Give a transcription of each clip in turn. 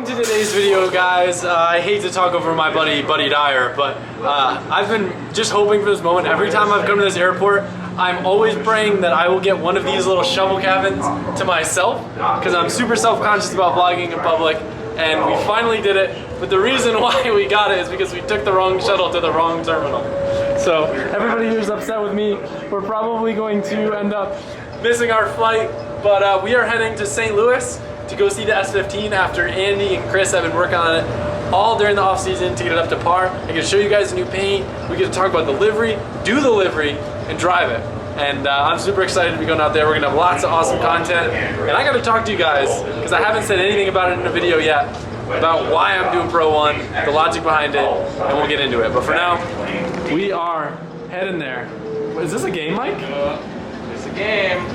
Welcome to today's video, guys. I hate to talk over my buddy Dyer, but I've been just hoping for this moment. Every time I've come to this airport, I'm always praying that I will get one of these little shovel cabins to myself, because I'm super self-conscious about vlogging in public, and we finally did it. But the reason why we got it is because we took the wrong shuttle to the wrong terminal. So everybody here's upset with me. We're probably going to end up missing our flight, but we are heading to St. Louis to go see the S15 after Andy and Chris have been working on it all during the off season to get it up to par. I get to show you guys the new paint. We get to talk about the livery, do the livery, and drive it. And I'm super excited to be going out there. We're gonna have lots of awesome content. And I gotta talk to you guys, because I haven't said anything about it in a video yet, about why I'm doing Pro 1, the logic behind it, and we'll get into it. But for now, we are heading there. Is this a game, Mike? It's a game.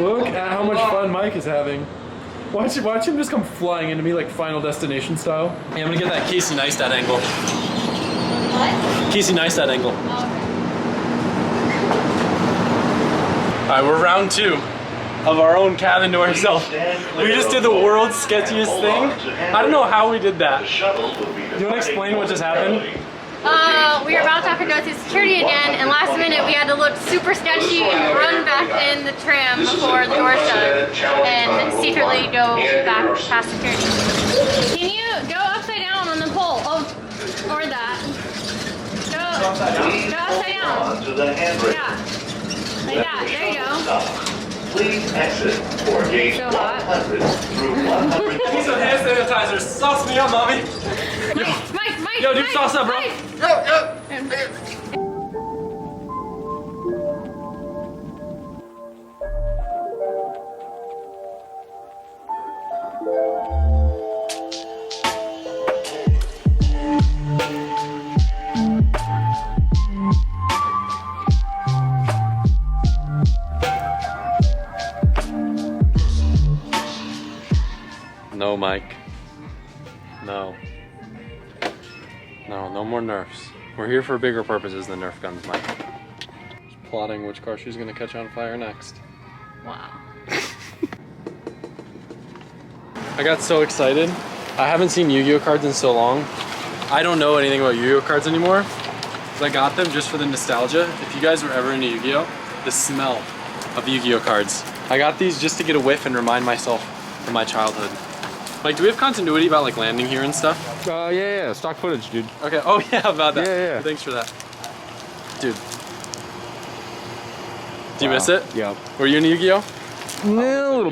Look at how much fun Mike is having. Watch him just come flying into me like Final Destination style. Yeah, I'm gonna get that Casey Neistat angle. What? Casey Neistat angle. Oh, Alright, we're round 2 of our own cabin to ourselves. We just did the world's sketchiest thing. I don't know how we did that. Do you want to explain what just happened? we were about to have to go through security again, and last minute we had to look super sketchy and run back in the tram before the door shut, and secretly go back past security. Can you go upside down on the pole? Oh, or that. Go upside down. Yeah. Like that. There you go. Please exit for gate 100 through 100. I need some hand sanitizer. Sauce me up, mommy. Mike. Yo, dude, sauce up, bro. Yo. No, Mike. No more Nerfs. We're here for bigger purposes than Nerf guns, Mike. Just plotting which car she's gonna catch on fire next. Wow. I got so excited. I haven't seen Yu-Gi-Oh cards in so long. I don't know anything about Yu-Gi-Oh cards anymore. So I got them just for the nostalgia. If you guys were ever into Yu-Gi-Oh, the smell of Yu-Gi-Oh cards. I got these just to get a whiff and remind myself of my childhood. Like, do we have continuity about like landing here and stuff? Yeah, stock footage, dude. Okay, oh yeah, about that. Yeah. Thanks for that. Dude. Do you miss it? Yeah. Were you into Yu-Gi-Oh? Yeah, a little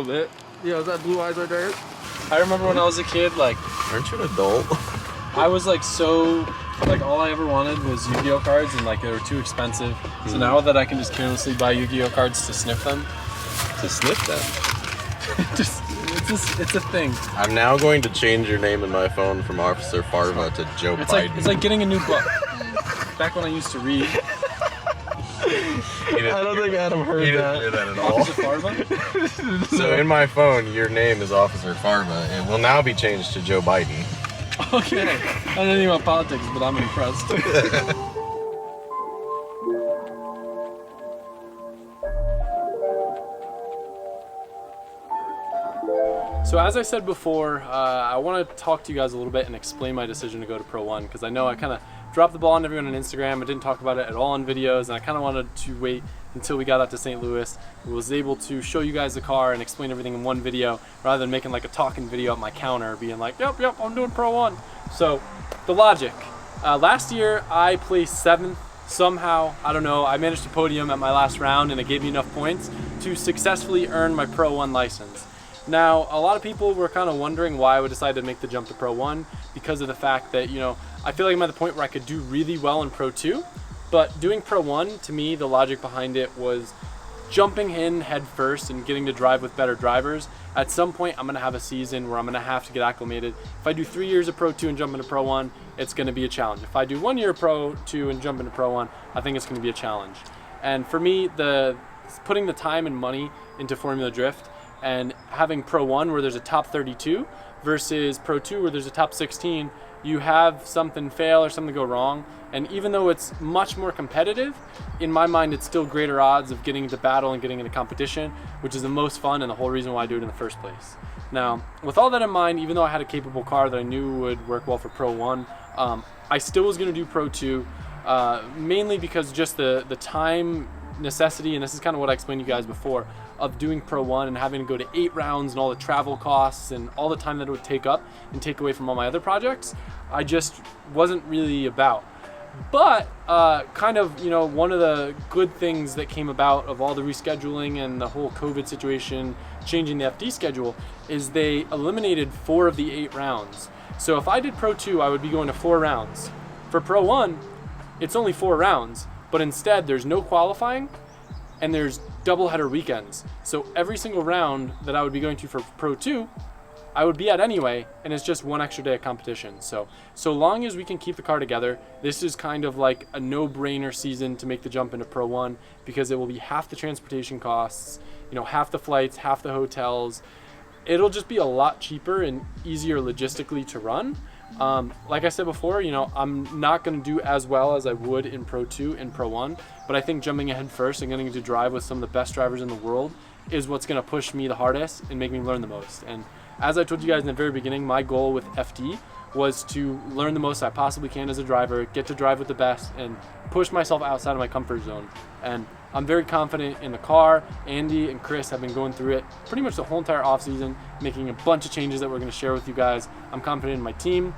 bit. Yeah, is that blue eyes right there? I remember when I was a kid, like, Aren't you an adult? I was like like all I ever wanted was Yu-Gi-Oh cards, and like they were too expensive. So now that I can just carelessly buy Yu-Gi-Oh cards to sniff them. It's a thing. I'm now going to change your name in my phone from Officer Farva to Joe Biden. It's like getting a new book. Back when I used to read. I don't think Adam heard He that. didn't hear that at all. Officer Farva? So in my phone, your name is Officer Farva. It will now be changed to Joe Biden. Okay. I don't know anything about politics, but I'm impressed. So as I said before, I want to talk to you guys a little bit and explain my decision to go to Pro 1, because I know I kind of dropped the ball on everyone on Instagram. I didn't talk about it at all in videos, and I kind of wanted to wait until we got out to St. Louis. I was able to show you guys the car and explain everything in one video, rather than making like a talking video at my counter being like, yep, I'm doing Pro 1. So the logic. Last year I placed 7th. Somehow, I don't know, I managed to podium at my last round, and it gave me enough points to successfully earn my Pro 1 license. Now, a lot of people were kind of wondering why I would decide to make the jump to Pro 1, because of the fact that, you know, I feel like I'm at the point where I could do really well in Pro 2, but doing Pro 1, to me, the logic behind it was jumping in head first and getting to drive with better drivers. At some point, I'm gonna have a season where I'm gonna have to get acclimated. If I do 3 years of Pro 2 and jump into Pro 1, it's gonna be a challenge. If I do 1 year of Pro 2 and jump into Pro 1, I think it's gonna be a challenge. And for me, putting the time and money into Formula Drift and having Pro 1 where there's a top 32 versus Pro 2 where there's a top 16, you have something fail or something go wrong, and even though it's much more competitive, in my mind it's still greater odds of getting into battle and getting into competition, which is the most fun and the whole reason why I do it in the first place. Now, with all that in mind, even though I had a capable car that I knew would work well for Pro 1, I still was going to do Pro 2, mainly because just the time necessity, and this is kind of what I explained to you guys before, of doing Pro 1 and having to go to 8 rounds and all the travel costs and all the time that it would take up and take away from all my other projects, I just wasn't really about. But kind of, you know, one of the good things that came about of all the rescheduling and the whole COVID situation, changing the FD schedule, is they eliminated 4 of the 8 rounds. So if I did Pro 2, I would be going to 4 rounds. For Pro 1, it's only 4 rounds, but instead there's no qualifying and there's doubleheader weekends. So every single round that I would be going to for Pro 2, I would be at anyway, and it's just 1 extra day of competition. So long as we can keep the car together, this is kind of like a no-brainer season to make the jump into Pro 1, because it will be half the transportation costs, you know, half the flights, half the hotels. It'll just be a lot cheaper and easier logistically to run. Like I said before, you know, I'm not going to do as well as I would in Pro 2 and Pro 1, but I think jumping ahead first and getting to drive with some of the best drivers in the world is what's going to push me the hardest and make me learn the most. And as I told you guys in the very beginning, my goal with FD was to learn the most I possibly can as a driver, get to drive with the best, and push myself outside of my comfort zone. And I'm very confident in the car. Andy and Chris have been going through it pretty much the whole entire offseason, making a bunch of changes that we're going to share with you guys. I'm confident in my team,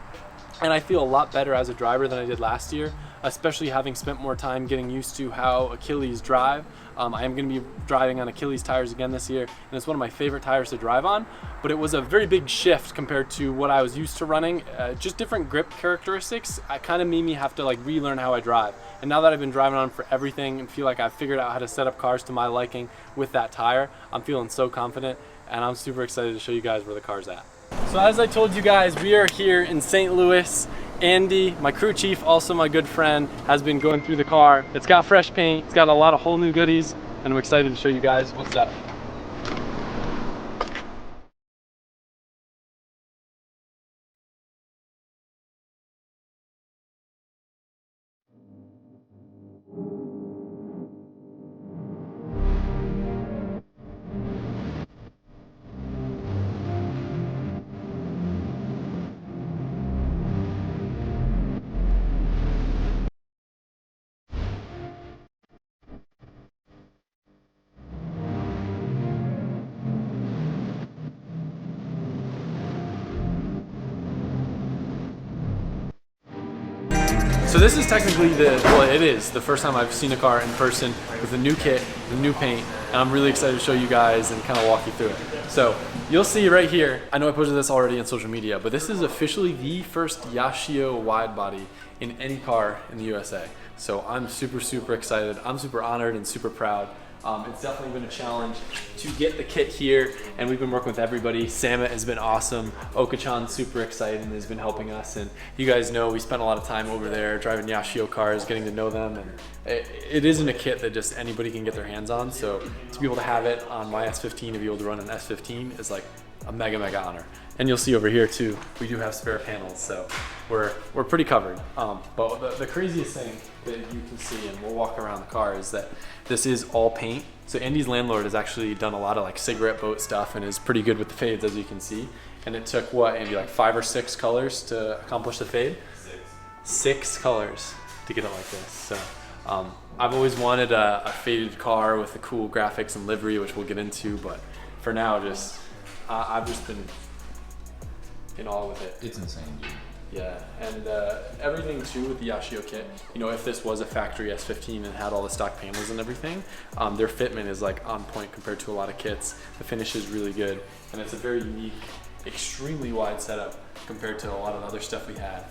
and I feel a lot better as a driver than I did last year, especially having spent more time getting used to how Achilles drive. I am going to be driving on Achilles tires again this year, and it's one of my favorite tires to drive on, but it was a very big shift compared to what I was used to running. Just different grip characteristics. It kind of made me have to like relearn how I drive. And now that I've been driving on for everything and feel like I've figured out how to set up cars to my liking with that tire, I'm feeling so confident, and I'm super excited to show you guys where the car's at. So as I told you guys, we are here in St. Louis. Andy, my crew chief, also my good friend, has been going through the car. It's got fresh paint, it's got a lot of whole new goodies, and I'm excited to show you guys what's up. So this is technically it is the first time I've seen a car in person with a new kit, the new paint, and I'm really excited to show you guys and kind of walk you through it. So you'll see right here, I know I posted this already on social media, but this is officially the first Yashio wide body in any car in the USA. So I'm super excited. I'm super honored and super proud. It's definitely been a challenge to get the kit here, and we've been working with everybody. Samet has been awesome. Oka-chan's super excited and has been helping us, and you guys know we spent a lot of time over there driving Yashio cars, getting to know them, and it isn't a kit that just anybody can get their hands on, so to be able to have it on my S15, to be able to run an S15 is like a mega honor. And you'll see over here too, we do have spare panels, so we're pretty covered. But the craziest thing that you can see, and we'll walk around the car, is that this is all paint. So Andy's landlord has actually done a lot of like cigarette boat stuff and is pretty good with the fades, as you can see. And it took what, Andy, like 5 or 6 colors to accomplish the fade? 6 colors to get it like this. So I've always wanted a faded car with the cool graphics and livery, which we'll get into, but for now, I've just been in awe with it. It's insane, dude. Yeah, and everything too with the Yashio kit, you know, if this was a factory S15 and had all the stock panels and everything, their fitment is like on point compared to a lot of kits. The finish is really good, and it's a very unique, extremely wide setup compared to a lot of other stuff we had.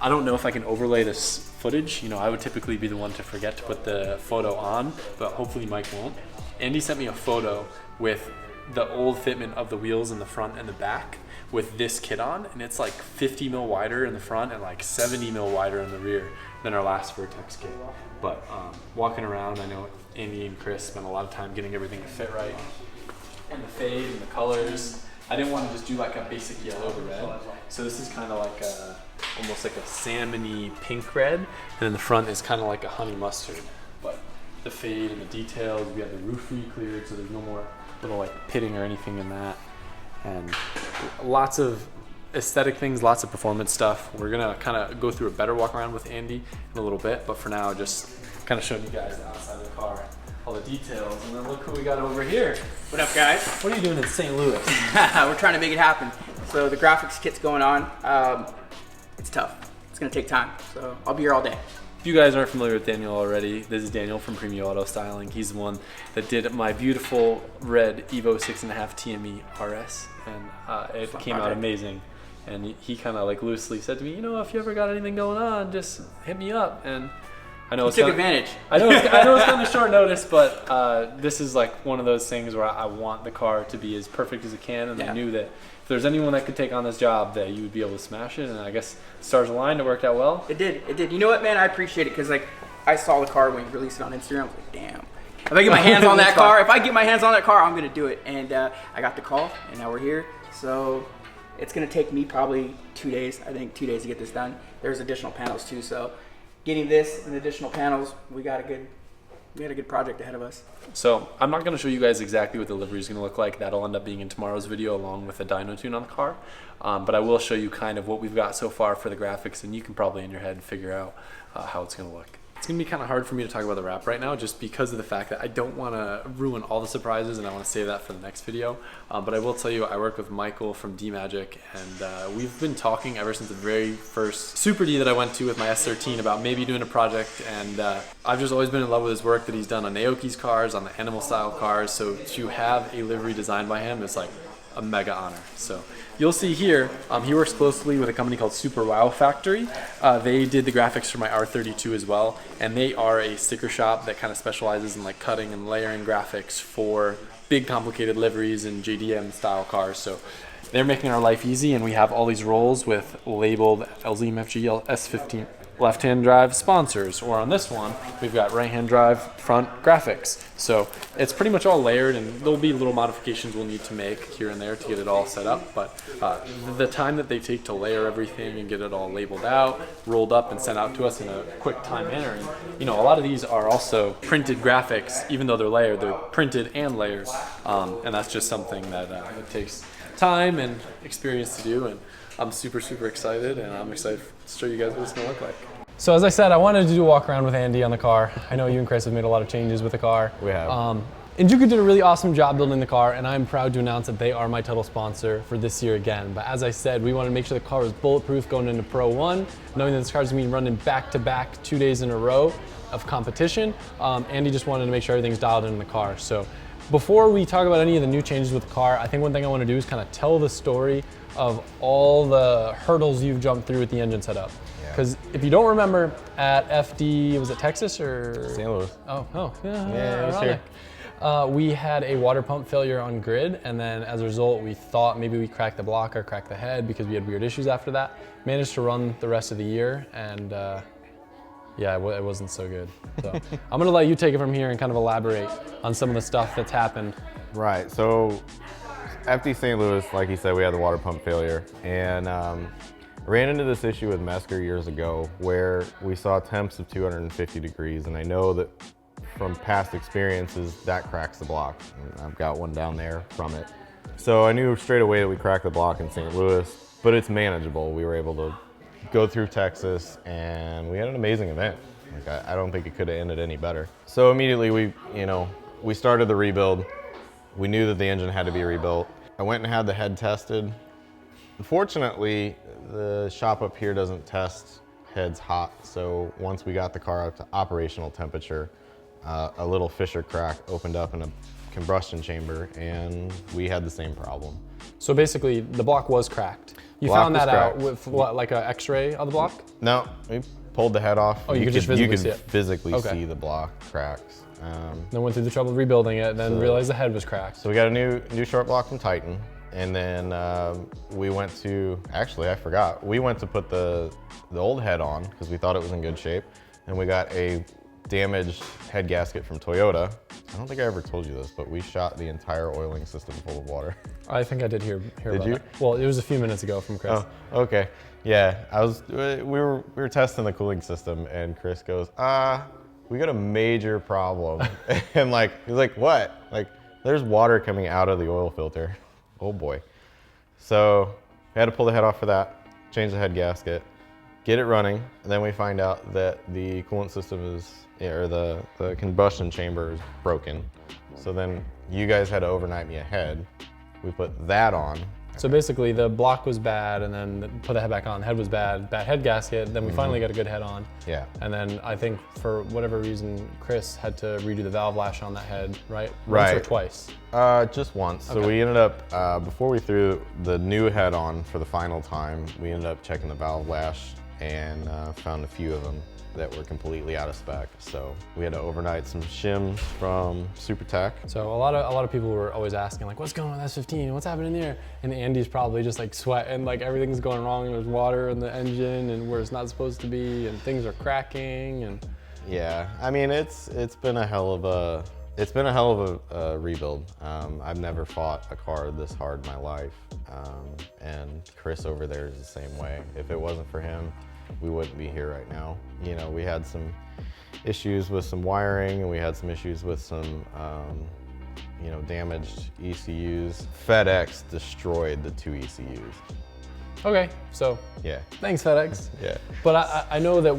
I don't know if I can overlay this footage. You know, I would typically be the one to forget to put the photo on, but hopefully Mike won't. Andy sent me a photo with the old fitment of the wheels in the front and the back with this kit on, and it's like 50 mil wider in the front and like 70 mil wider in the rear than our last Vertex kit. But walking around, I know Andy and Chris spent a lot of time getting everything to fit right, and the fade and the colors. I didn't want to just do like a basic yellow to red, so this is kind of like almost like a salmon-y pink red, and then the front is kind of like a honey mustard. But the fade and the details, we have the roof re-cleared, so there's no more little like pitting or anything in that. and lots of aesthetic things, lots of performance stuff. We're gonna kind of go through a better walk around with Andy in a little bit, but for now, just kind of showing you guys the outside of the car, all the details, and then look who we got over here. What up, guys? What are you doing in St. Louis? We're trying to make it happen. So the graphics kit's going on. It's tough. It's gonna take time. So I'll be here all day. If you guys aren't familiar with Daniel already, this is Daniel from Premium Auto Styling. He's the one that did my beautiful red Evo 6.5 TME RS, and it came out amazing. And he kind of like loosely said to me, you know, if you ever got anything going on, just hit me up. And I know He took advantage. I know it's kind of short notice, but this is like one of those things where I want the car to be as perfect as it can, and I knew that if there's anyone that could take on this job, that you would be able to smash it. And I guess stars aligned, it worked out well. It did. It did. You know what, man? I appreciate it because like I saw the car when you released it on Instagram. I was like, damn. If I get my hands on that car, I'm gonna do it. And I got the call, and now we're here. So it's gonna take me probably 2 days. I think 2 days to get this done. There's additional panels too, so getting this and additional panels, we got a good project ahead of us. So I'm not going to show you guys exactly what the livery is going to look like. That'll end up being in tomorrow's video along with a dyno tune on the car. But I will show you kind of what we've got so far for the graphics, and you can probably in your head figure out how it's going to look. It's going to be kind of hard for me to talk about the wrap right now just because of the fact that I don't want to ruin all the surprises, and I want to save that for the next video. But I will tell you, I work with Michael from D-Magic, and we've been talking ever since the very first Super D that I went to with my S13 about maybe doing a project, and I've just always been in love with his work that he's done on Naoki's cars, on the Animal style cars, so to have a livery designed by him is like a mega honor. So you'll see here, he works closely with a company called Super Wow Factory. They did the graphics for my R32 as well, and they are a sticker shop that kind of specializes in like cutting and layering graphics for big complicated liveries and JDM style cars. So they're making our life easy, and we have all these rolls with labeled LZ MFG S15 left-hand drive sponsors, or on this one we've got right-hand drive front graphics. So it's pretty much all layered, and there'll be little modifications we'll need to make here and there to get it all set up, but the time that they take to layer everything and get it all labeled out, rolled up, and sent out to us in a quick time manner. And you know, a lot of these are also printed graphics. Even though they're layered, they're printed and layered, and that's just something that it takes time and experience to do. And I'm super excited, and I'm excited to show you guys what it's gonna look like. So as I said, I wanted to do a walk around with Andy on the car. I know you and Chris have made a lot of changes with the car. We have. And Juku did a really awesome job building the car, and I'm proud to announce that they are my title sponsor for this year again. But as I said, we wanted to make sure the car was bulletproof going into Pro 1, knowing that this car is going to be running back-to-back 2 days in a row of competition. Andy just wanted to make sure everything's dialed in the car. So before we talk about any of the new changes with the car, I think one thing I want to do is kind of tell the story of all the hurdles you've jumped through with the engine setup. Because if you don't remember, at FD, was it Texas or? St. Louis. Yeah, it was here. We had a water pump failure on grid, and then as a result, we thought maybe we cracked the block or cracked the head because we had weird issues after that. Managed to run the rest of the year, and yeah, it wasn't so good. So I'm gonna let you take it from here and kind of elaborate on some of the stuff that's happened. Right, so FD St. Louis, like you said, we had the water pump failure, and ran into this issue with Mesker years ago where we saw temps of 250 degrees, and I know that from past experiences that cracks the block. And I've got one down there from it. So I knew straight away that we cracked the block in St. Louis, but it's manageable. We were able to go through Texas, and we had an amazing event. Like, I don't think it could have ended any better. So immediately we started the rebuild. We knew that the engine had to be rebuilt. I went and had the head tested. Unfortunately, the shop up here doesn't test heads hot, so once we got the car up to operational temperature, a little fissure crack opened up in a combustion chamber, and we had the same problem. So basically, the block was cracked. You found that out with what, like an X-ray of the block? No, we pulled the head off. Oh, you could just physically see it? Physically see the block cracks. Then went through the trouble of rebuilding it, then realized the head was cracked. So we got a new short block from Titan, and then we went to, actually I forgot, we went to put the old head on because we thought it was in good shape, and we got a damaged head gasket from Toyota. I don't think I ever told you this, but we shot the entire oiling system full of water. I think I did hear Did about you? that. Well, it was a few minutes ago from Chris. Oh, okay. Yeah, we were testing the cooling system, and Chris goes, we got a major problem. And he's like, what? Like, there's water coming out of the oil filter. Oh boy. So we had to pull the head off for that, change the head gasket, get it running, and then we find out that the coolant system is, or the combustion chamber is broken. So then you guys had to overnight me a head. We put that on. So basically the block was bad, and then put the head back on. The head was bad head gasket. Then we finally got a good head on. Yeah. And then I think for whatever reason, Chris had to redo the valve lash on that head, right? Right. Once or twice? Just once. Okay. So we ended up, before we threw the new head on for the final time, we ended up checking the valve lash and found a few of them that were completely out of spec. So we had to overnight some shims from Super Tech. So a lot of people were always asking like, what's going on with S15? What's happening there? And Andy's probably just like sweating, like everything's going wrong. There's water in the engine and where it's not supposed to be, and things are cracking. And yeah, I mean it's been a hell of a rebuild. I've never fought a car this hard in my life, and Chris over there is the same way. If it wasn't for him, we wouldn't be here right now. You know, we had some issues with some wiring, and we had some issues with some, you know, damaged ECUs. FedEx destroyed the 2 ECUs. okay, so Yeah, thanks FedEx. yeah. But I know that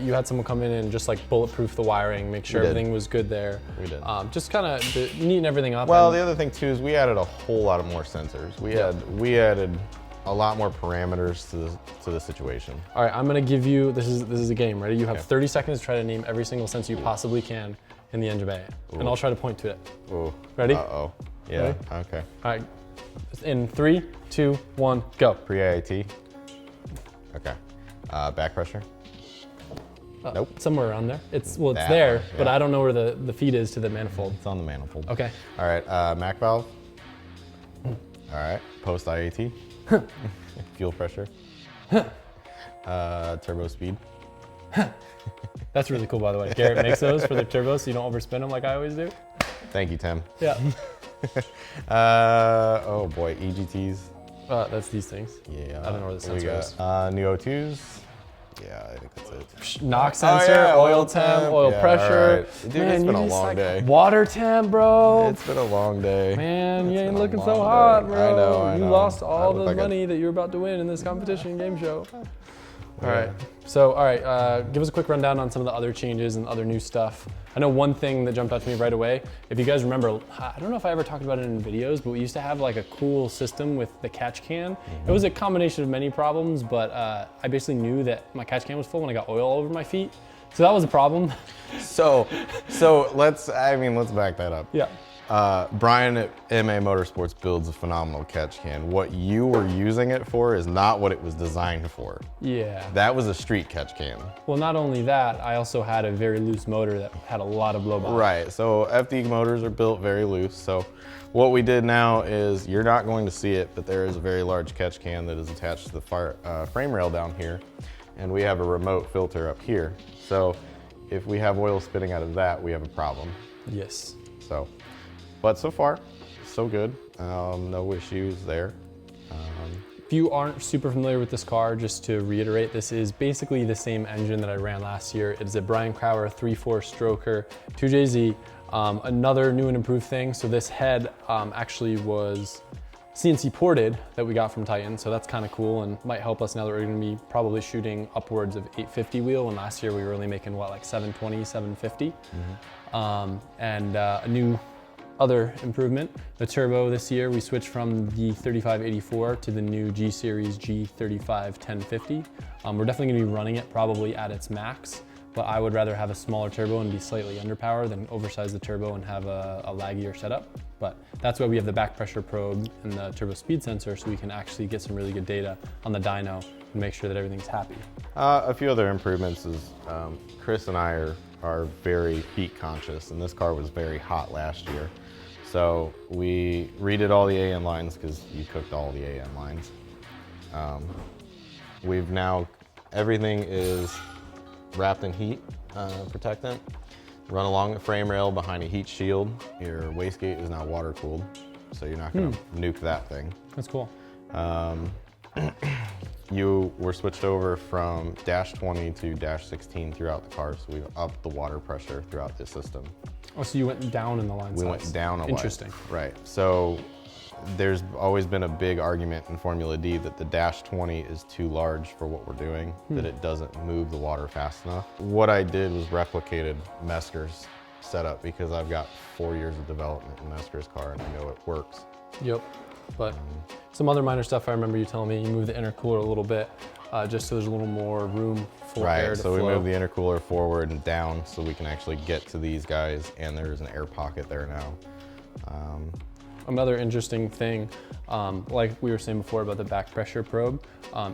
you had someone come in and just like bulletproof the wiring, make sure We did. everything was good there. We did. Just kind of neaten everything up. Well, and- the other thing too is we added a whole lot of more sensors. We added a lot more parameters to the situation. All right, I'm gonna give you, this is a game, ready? You have Okay. 30 seconds to try to name every single sensor you possibly can in the engine bay. And I'll try to point to it. Ooh. Ready? Uh-oh. Yeah, Ready? okay. All right, in 3, 2, 1, go. Pre-IAT. Okay. Back pressure. Nope. Somewhere around there. It's That there, one, but yeah. I don't know where the feed is to the manifold. It's on the manifold. Okay. All right, Mac valve. All right, post IAT. Fuel pressure. Turbo speed. That's really cool, by the way. Garrett makes those for the turbos so you don't overspin them like I always do. Thank you, Tim. Yeah. Oh boy, EGTs. That's these things. Yeah. I don't know where the we sensor is. got, new O2s. Yeah, I think that's it. Knock sensor, yeah, oil temp, oil Yeah, pressure. all right. Dude, it's been a you just, long day. Water temp, bro. It's been a long day. Man, you It's ain't been a looking long so day. hot, bro. I You know. lost I all look the like money that you were about to win in this competition game show. All Yeah. right. So, all right, give us a quick rundown on some of the other changes and other new stuff. I know one thing that jumped out to me right away. If you guys remember, I don't know if I ever talked about it in videos, but we used to have like a cool system with the catch can. It was a combination of many problems, but I basically knew that my catch can was full when I got oil all over my feet. So that was a problem. So let's back that up. Yeah. Brian at MA Motorsports builds a phenomenal catch can. What you were using it for is not what it was designed for. Yeah. That was a street catch can. Well, not only that, I also had a very loose motor that had a lot of blow by. Right, so FD motors are built very loose. So what we did now is, you're not going to see it, but there is a very large catch can that is attached to the frame rail down here. And we have a remote filter up here. So if we have oil spitting out of that, we have a problem. Yes. So, but so far, so good. No issues there. If you aren't super familiar with this car, just to reiterate, this is basically the same engine that I ran last year. It is a Brian Crowder 3.4 stroker 2JZ. Another new and improved thing. So this head actually was CNC ported that we got from Titan. So that's kind of cool and might help us now that we're gonna be probably shooting upwards of 850 wheel. And last year we were only making what, like 720, 750. And a new other improvement, the turbo this year, we switched from the 3584 to the new G Series G35 1050. We're definitely gonna be running it probably at its max, but I would rather have a smaller turbo and be slightly underpowered than oversize the turbo and have a laggier setup. But that's why we have the back pressure probe and the turbo speed sensor, so we can actually get some really good data on the dyno and make sure that everything's happy. A few other improvements is Chris and I are very heat conscious, and this car was very hot last year. So we redid all the AN lines because you cooked all the AN lines. We've now, everything is wrapped in heat protectant. Run along the frame rail behind a heat shield. Your wastegate is now water cooled, so you're not gonna nuke that thing. That's cool. You were switched over from dash 20 to dash 16 throughout the car, so we've upped the water pressure throughout the system. Oh, so you went down in the line We size. went down a line. Interesting. Right. So there's always been a big argument in Formula D that the Dash 20 is too large for what we're doing, that it doesn't move the water fast enough. What I did was replicated Mesker's setup because I've got 4 years of development in Mesker's car and I know it works. Yep, but some other minor stuff I remember you telling me, you moved the intercooler a little bit just so there's a little more room for air to flow. Right, so we moved the intercooler forward and down so we can actually get to these guys, and there's an air pocket there now. Another interesting thing, like we were saying before about the back pressure probe,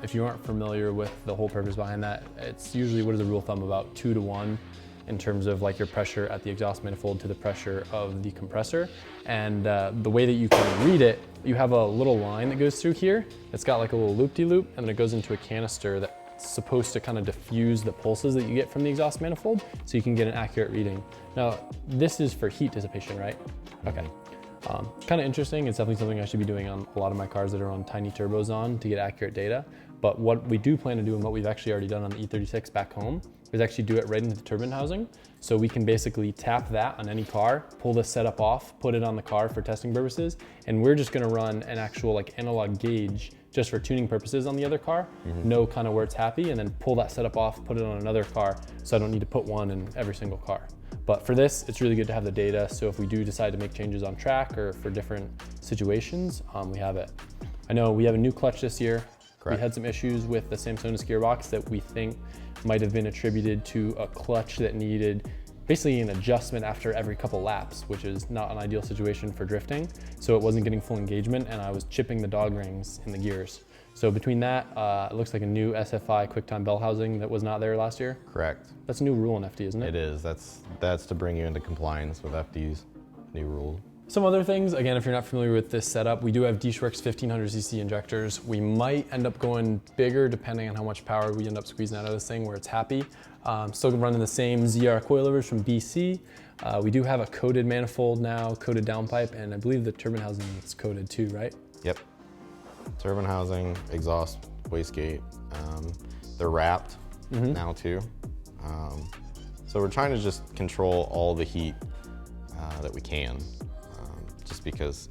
if you aren't familiar with the whole purpose behind that, it's usually, what is the rule of thumb, about 2 to 1 in terms of like your pressure at the exhaust manifold to the pressure of the compressor. And the way that you can read it, you have a little line that goes through here. It's got like a little loop-de-loop, and then it goes into a canister that's supposed to kind of diffuse the pulses that you get from the exhaust manifold so you can get an accurate reading. Now, this is for heat dissipation, right? Okay. Kind of interesting. It's definitely something I should be doing on a lot of my cars that are on tiny turbos to get accurate data. But what we do plan to do, and what we've actually already done on the E36 back home, is actually do it right into the turbine housing. So we can basically tap that on any car, pull the setup off, put it on the car for testing purposes, and we're just gonna run an actual like analog gauge just for tuning purposes on the other car, know kind of where it's happy, and then pull that setup off, put it on another car, so I don't need to put one in every single car. But for this, it's really good to have the data, so if we do decide to make changes on track or for different situations, we have it. I know we have a new clutch this year. Correct. We had some issues with the Samsonite gearbox that we think might have been attributed to a clutch that needed basically an adjustment after every couple laps, which is not an ideal situation for drifting. So it wasn't getting full engagement, and I was chipping the dog rings in the gears. So between that, it looks like a new SFI QuickTime bell housing that was not there last year. Correct. That's a new rule in FD, isn't it? It is. That's to bring you into compliance with FD's new rule. Some other things, again, if you're not familiar with this setup, we do have Dishworks 1500cc injectors. We might end up going bigger depending on how much power we end up squeezing out of this thing where it's happy. Still running the same ZR coilovers from BC. We do have a coated manifold now, coated downpipe, and I believe the turbine housing is coated too, right? Yep. Turbine housing, exhaust, wastegate. They're wrapped now too. So we're trying to just control all the heat that we can. Just because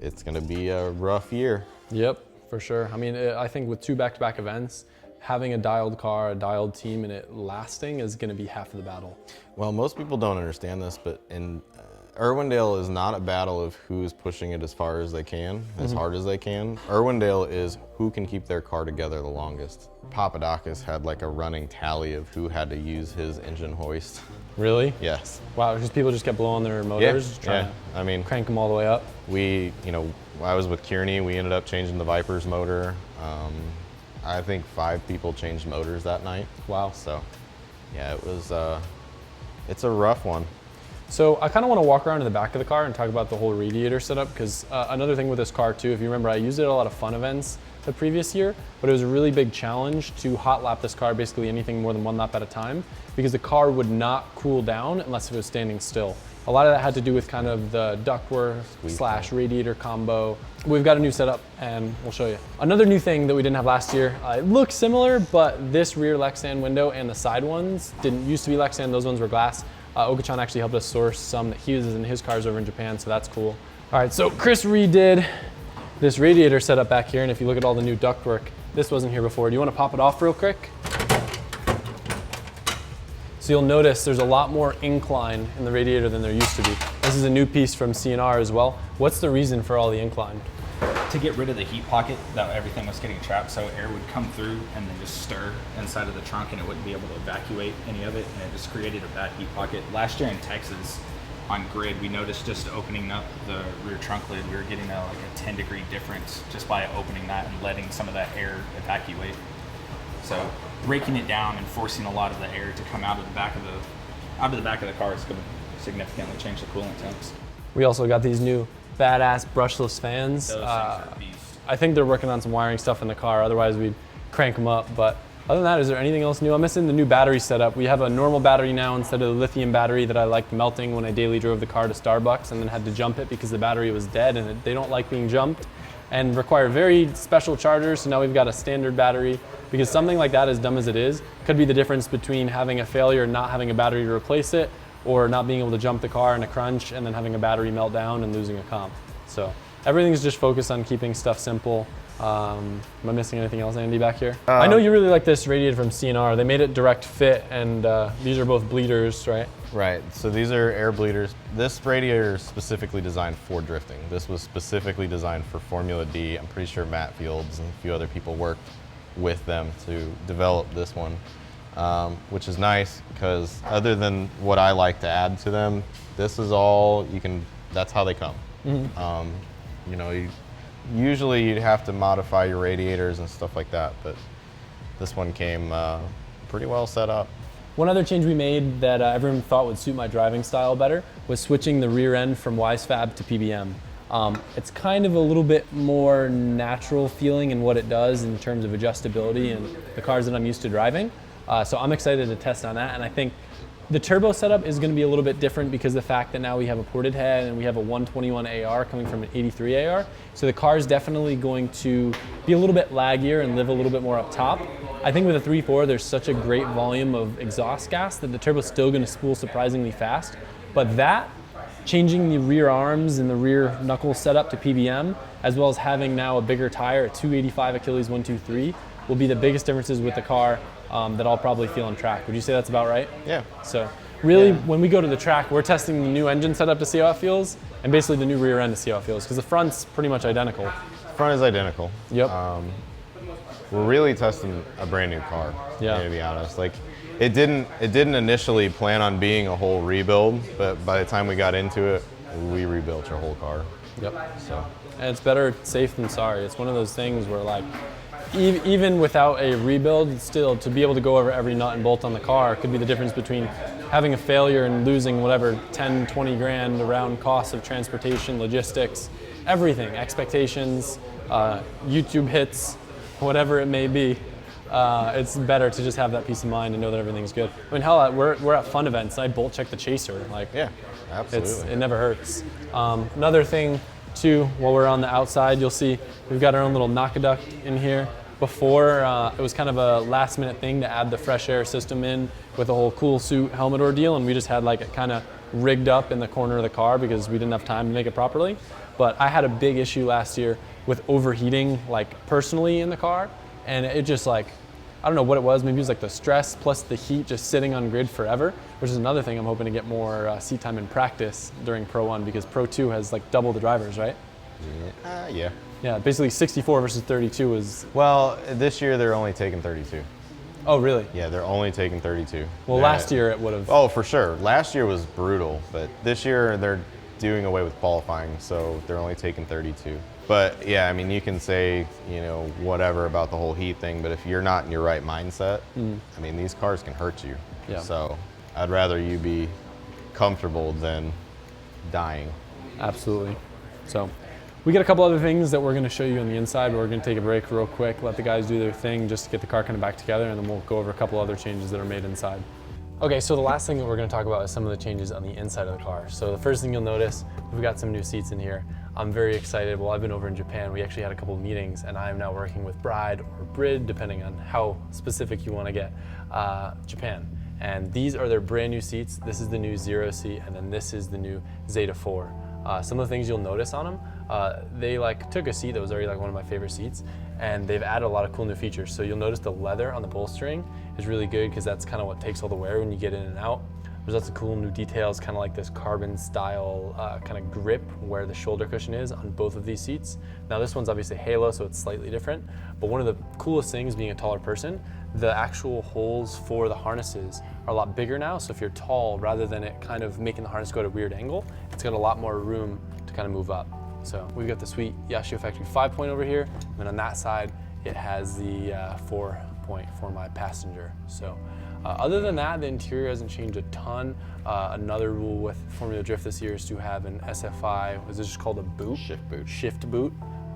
it's gonna be a rough year. Yep, for sure. I mean, I think with 2 back-to-back events, having a dialed car, a dialed team, and it lasting is gonna be half of the battle. Well, most people don't understand this, but in Irwindale is not a battle of who's pushing it as far as they can, as hard as they can. Irwindale is who can keep their car together the longest. Papadakis had like a running tally of who had to use his engine hoist. Really? Yes. Wow, because people just kept blowing their motors, trying I mean, to crank them all the way up. I was with Kearney, we ended up changing the Viper's motor. I think 5 people changed motors that night. Wow. So, yeah, it's a rough one. So I kind of want to walk around to the back of the car and talk about the whole radiator setup, because another thing with this car too, if you remember, I used it at a lot of fun events the previous year, but it was a really big challenge to hot lap this car, basically anything more than 1 lap at a time, because the car would not cool down unless it was standing still. A lot of that had to do with kind of the ductwork / radiator combo. We've got a new setup and we'll show you. Another new thing that we didn't have last year, it looks similar, but this rear Lexan window and the side ones didn't used to be Lexan, those ones were glass. Okachan actually helped us source some that he uses in his cars over in Japan, so that's cool. All right, so Chris redid this radiator setup back here, and if you look at all the new ductwork, this wasn't here before. Do you want to pop it off real quick? So you'll notice there's a lot more incline in the radiator than there used to be. This is a new piece from CNR as well. What's the reason for all the incline? To get rid of the heat pocket, that everything was getting trapped, so air would come through and then just stir inside of the trunk and it wouldn't be able to evacuate any of it, and it just created a bad heat pocket. Last year in Texas, on grid, we noticed just opening up the rear trunk lid, we were getting like a 10-degree difference just by opening that and letting some of that air evacuate. So breaking it down and forcing a lot of the air to come out of the back of the car is going to significantly change the coolant temps. We also got these new badass brushless fans. Those things are a beast. I think they're working on some wiring stuff in the car, otherwise we'd crank them up. But other than that, is there anything else new? I'm missing the new battery setup. We have a normal battery now instead of the lithium battery that I liked melting when I daily drove the car to Starbucks and then had to jump it because the battery was dead, and they don't like being jumped and require very special chargers. So now we've got a standard battery, because something like that, as dumb as it is, could be the difference between having a failure and not having a battery to replace it, or not being able to jump the car in a crunch and then having a battery melt down and losing a comp. So everything's just focused on keeping stuff simple. Am I missing anything else, Andy, back here? I know you really like this Radiator from CNR. They made it direct fit, and these are both bleeders, right? Right, so these are air bleeders. This Radiator is specifically designed for drifting. This was specifically designed for Formula D. I'm pretty sure Matt Fields and a few other people worked with them to develop this one, which is nice because other than what I like to add to them, this is all you can, that's how they come. You know, usually you'd have to modify your radiators and stuff like that, but this one came pretty well set up. One other change we made that everyone thought would suit my driving style better was switching the rear end from WiseFab to PBM. It's kind of a little bit more natural feeling in what it does in terms of adjustability and the cars that I'm used to driving. So I'm excited to test on that, and I think the turbo setup is going to be a little bit different because of the fact that now we have a ported head and we have a 121 AR coming from an 83 AR. So the car is definitely going to be a little bit laggier and live a little bit more up top. I think with a 3.4, there's such a great volume of exhaust gas that the turbo's still going to spool surprisingly fast. But that, changing the rear arms and the rear knuckle setup to PBM, as well as having now a bigger tire, a 285 Achilles 123, will be the biggest differences with the car that I'll probably feel on track. Would you say that's about right? Yeah. So really, when we go to the track, we're testing the new engine setup to see how it feels, and basically the new rear end to see how it feels, because the front's pretty much identical. Front is identical. Yep. We're really testing a brand new car, to be honest. Like, it didn't initially plan on being a whole rebuild, but by the time we got into it, we rebuilt your whole car. Yep. So. And it's better safe than sorry. It's one of those things where, like, even without a rebuild, still to be able to go over every nut and bolt on the car could be the difference between having a failure and losing whatever 10, 20 grand around costs of transportation, logistics, everything, expectations, YouTube hits, whatever it may be. It's better to just have that peace of mind and know that everything's good. I mean, hell, we're at fun events. I bolt check the chaser. Like, yeah, absolutely. It never hurts. Another thing, too, while we're on the outside, you'll see we've got our own little knock-a-duck in here. Before, it was kind of a last-minute thing to add the fresh air system in with a whole cool suit helmet ordeal, and we just had like it kind of rigged up in the corner of the car because we didn't have time to make it properly. But I had a big issue last year with overheating, like personally in the car, and it just like, I don't know what it was, maybe it was like the stress plus the heat just sitting on grid forever, which is another thing I'm hoping to get more seat time in practice during Pro 1 because Pro 2 has like double the drivers, right? Yeah. Yeah, basically 64 versus 32 is... Well, this year they're only taking 32. Oh, really? Yeah, they're only taking 32. Well, last year it would have... Oh, for sure. Last year was brutal, but this year they're doing away with qualifying, so they're only taking 32. But yeah, I mean, you can say, you know, whatever about the whole heat thing, but if you're not in your right mindset, I mean, these cars can hurt you. Yeah. So I'd rather you be comfortable than dying. Absolutely. So we got a couple other things that we're going to show you on the inside, but we're going to take a break real quick, let the guys do their thing just to get the car kind of back together, and then we'll go over a couple other changes that are made inside. Okay, so the last thing that we're going to talk about is some of the changes on the inside of the car. So the first thing you'll notice, we've got some new seats in here. I'm very excited. Well, I've been over in Japan. We actually had a couple of meetings, and I am now working with Bride or Brid, depending on how specific you want to get, Japan. And these are their brand new seats. This is the new Zero seat, and then this is the new Zeta 4. Some of the things you'll notice on them, they like took a seat that was already like one of my favorite seats, and they've added a lot of cool new features. So you'll notice the leather on the bolstering is really good because that's kind of what takes all the wear when you get in and out. There's lots of cool new details, kind of like this carbon style kind of grip where the shoulder cushion is on both of these seats. Now this one's obviously Halo, so it's slightly different, but one of the coolest things being a taller person, the actual holes for the harnesses are a lot bigger now. So if you're tall, rather than it kind of making the harness go at a weird angle, it's got a lot more room to kind of move up. So we've got the sweet Yashio Factory 5-point over here, and then on that side, it has the 4-point for my passenger. So other than that, the interior hasn't changed a ton. Another rule with Formula Drift this year is to have an SFI, was it just called a boot? Shift boot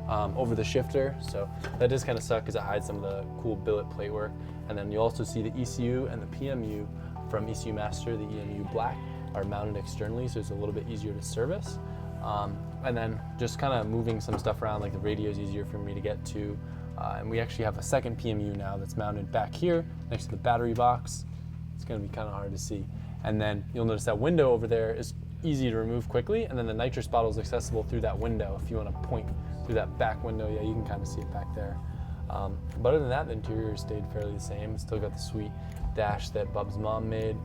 over the shifter. So that does kind of suck because it hides some of the cool billet plate work. And then you also see the ECU and the PMU from ECU Master, the EMU Black, are mounted externally, so it's a little bit easier to service. And then just kind of moving some stuff around, like the radio is easier for me to get to. And we actually have a second PMU now that's mounted back here next to the battery box. It's going to be kind of hard to see. And then you'll notice that window over there is easy to remove quickly. And then the nitrous bottle is accessible through that window. If you want to point through that back window, yeah, you can kind of see it back there. But other than that, the interior stayed fairly the same. Still got the sweet dash that Bub's mom made,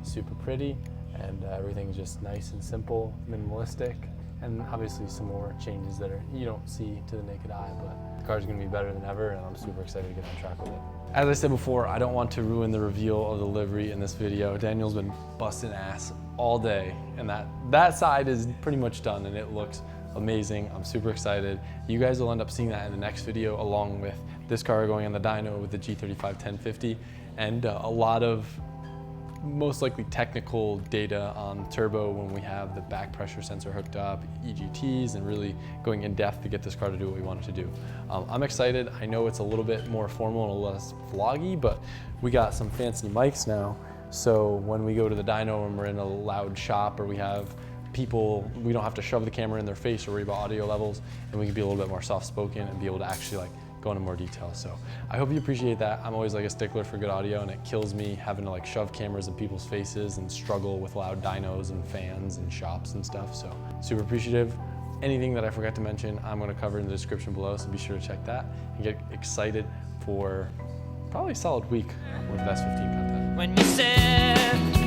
super pretty, and everything's just nice and simple, minimalistic, and obviously some more changes that you don't see to the naked eye, but the car's gonna be better than ever, and I'm super excited to get on track with it. As I said before, I don't want to ruin the reveal of the livery in this video. Daniel's been busting ass all day, and that side is pretty much done, and it looks amazing. I'm super excited. You guys will end up seeing that in the next video, along with this car going on the dyno with the G35 1050, and a lot of most likely technical data on turbo when we have the back pressure sensor hooked up, EGTs, and really going in depth to get this car to do what we want it to do. I'm excited. I know it's a little bit more formal and a little less vloggy, but we got some fancy mics now. So when we go to the dyno and we're in a loud shop, or we have people, we don't have to shove the camera in their face or worry about audio levels, and we can be a little bit more soft-spoken and be able to actually like go into more detail. So I hope you appreciate that. I'm always like a stickler for good audio, and it kills me having to like shove cameras in people's faces and struggle with loud dynos and fans and shops and stuff. So super appreciative. Anything that I forgot to mention, I'm gonna cover in the description below, so be sure to check that and get excited for probably a solid week with S15 content. When you said